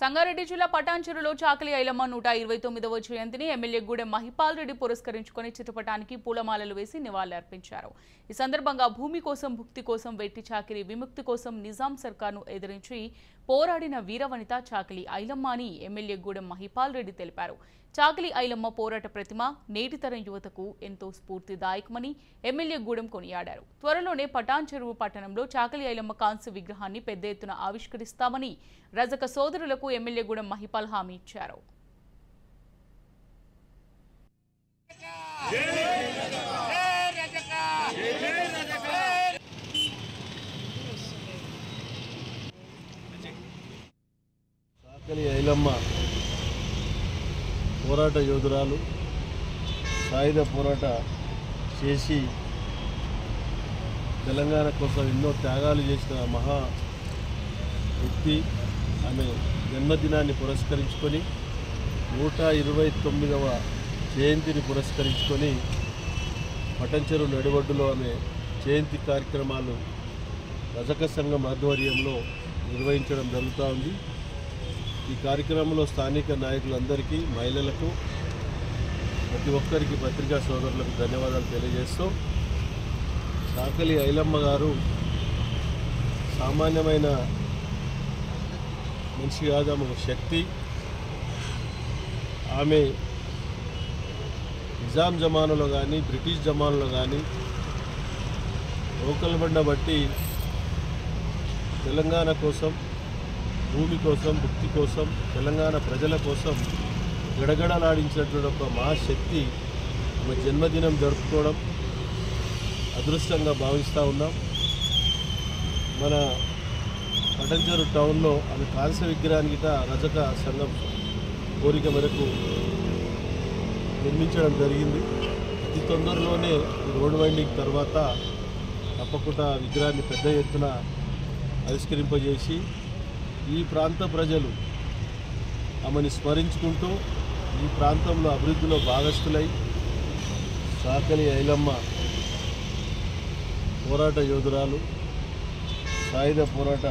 సంగారెడ్డి జిల్లా పటాన్చెరులో చాకలి ఐలమ్మ 129వ జయంతిని ఎమ్మెల్యే గూడెం మహిపాల్ రెడ్డి పురస్కరించుకొని చిత్రపటానికి పూలమాలలు వేసి నివాళులర్పించారు। ఈ సందర్భంగా భూమి కోసం భుక్తి కోసం వెట్టి చాకిరి విముక్తి కోసం నిజాం సర్కార్ను ఎదిరించి పోరాడిన వీరవనిత చాకలి ఐలమ్మ అని ఎమ్మెల్యే గూడెం మహిపాల్ రెడ్డి తెలిపారు। చాకలి ఐలమ్మ పోరాట ప్రతిమ నేటి తరం యువతకు ఎంతో స్ఫూర్తిదాయకమని ఎమ్మెల్యే గూడెం కొనియాడారు। త్వరలోనే పటాన్చెరు పట్టణంలో చాకలి ఐలమ్మ కాంస్య విగ్రహాన్ని పెద్ద ఎత్తున ఆవిష్కరిస్తామని రజక సోదరులకు ఎమ్మెల్యే గూడెం మహిపాల్ హామీ ఇచ్చారు। చాకలి ఐలమ్మ పోరాట యోధురాలు, సాయుధ పోరాట చేసి తెలంగాణ కోసం ఎన్నో త్యాగాలు చేసిన మహా వ్యక్తి। ఆమె జన్మదినాన్ని పురస్కరించుకొని 129వ జయంతిని పురస్కరించుకొని పటంచెరు నడిబొడ్డులో ఆమె జయంతి కార్యక్రమాలు రజక సంఘం ఆధ్వర్యంలో నిర్వహించడం జరుగుతూ ఉంది। ఈ కార్యక్రమంలో స్థానిక నాయకులందరికీ, మహిళలకు, ప్రతి ఒక్కరికి, పత్రికా సోదరులకు ధన్యవాదాలు తెలియజేస్తూ, చాకలి ఐలమ్మ గారు సామాన్యమైన మనిషి కాదు, ఆమె ఒక శక్తి। ఆమె నిజాం జమానాలో కానీ బ్రిటిష్ జమానాలో కానీ రోకల్బండ బట్టి తెలంగాణ కోసం, భూమి కోసం, భుక్తి కోసం, తెలంగాణ ప్రజల కోసం గడగడలాడించినటువంటి ఒక మహాశక్తి ఆమె జన్మదినం జరుపుకోవడం అదృష్టంగా భావిస్తూ ఉన్నాం। మన పటంచెరు టౌన్లో ఆమె కాంస్య విగ్రహానికి రజక సంఘం కోరిక మేరకు నిర్మించడం జరిగింది। అతి తొందరలోనే రోడ్ వైండింగ్ తర్వాత తప్పకుండా విగ్రహాన్ని పెద్ద ఎత్తున ఆవిష్కరింపజేసి ఈ ప్రాంత ప్రజలు ఆమెను స్మరించుకుంటూ ఈ ప్రాంతంలో అభివృద్ధిలో భాగస్థులై చాకలి ఐలమ్మ పోరాట యోధురాలు, సాయుధ పోరాట